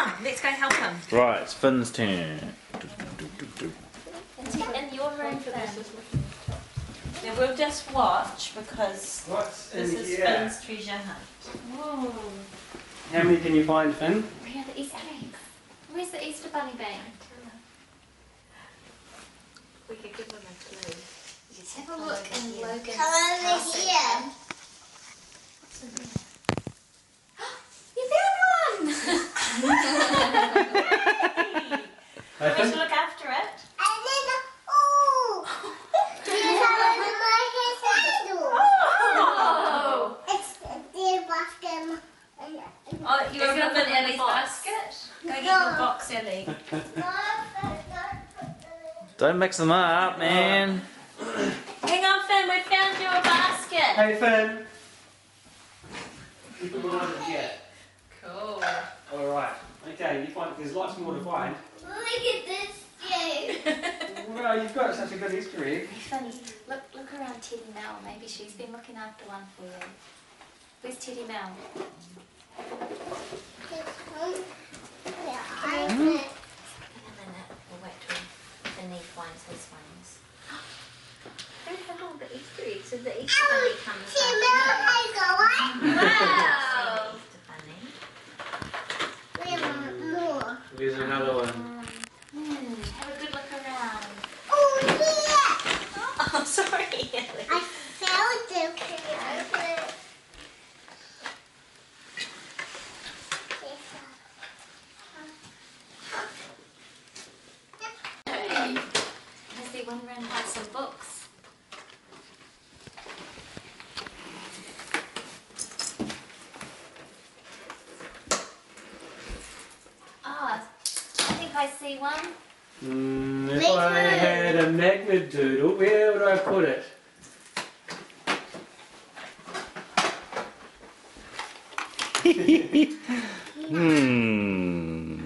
on, let's go help him. Right, it's Finn's turn. In your room, Finn. Now we'll just watch because What's this in is here? Finn's treasure hunt. Whoa. How many can you find, Finn? Where are the Easter eggs? Where's the Easter bunny been? We could give him a clue. Let's have a look in Logan's Come over closet. here. What's in there? You found one! Hey, We should Finn? look after it. And then, oh, it's under my head. Oh! It's the basket. Oh, you're Is it gonna put in Ellie's the box? basket? Go get your box, Ellie. Don't mix them up, man. Hang on, Finn, we found you a basket. Hey, Finn. You can find it yet. Cool. Alright. Okay, you find there's lots more to find. Look at this, you. Well, you've got such a good Easter egg. Finn, look around Teddy Mel. Maybe she's been looking after one for you. Where's Teddy Mel? Yeah, In a minute, we'll wait till Finny finds his ones. Don't have all the Easter eggs, so the Easter bunny comes Wow! We want more. There's another one. Have a good look around. Oh, yeah. Oh, sorry, Ellie. I found it. Can you open it? I see one room has some books. Oh, I think I see one. If I had a magnet doodle, where would I put it? Hmm.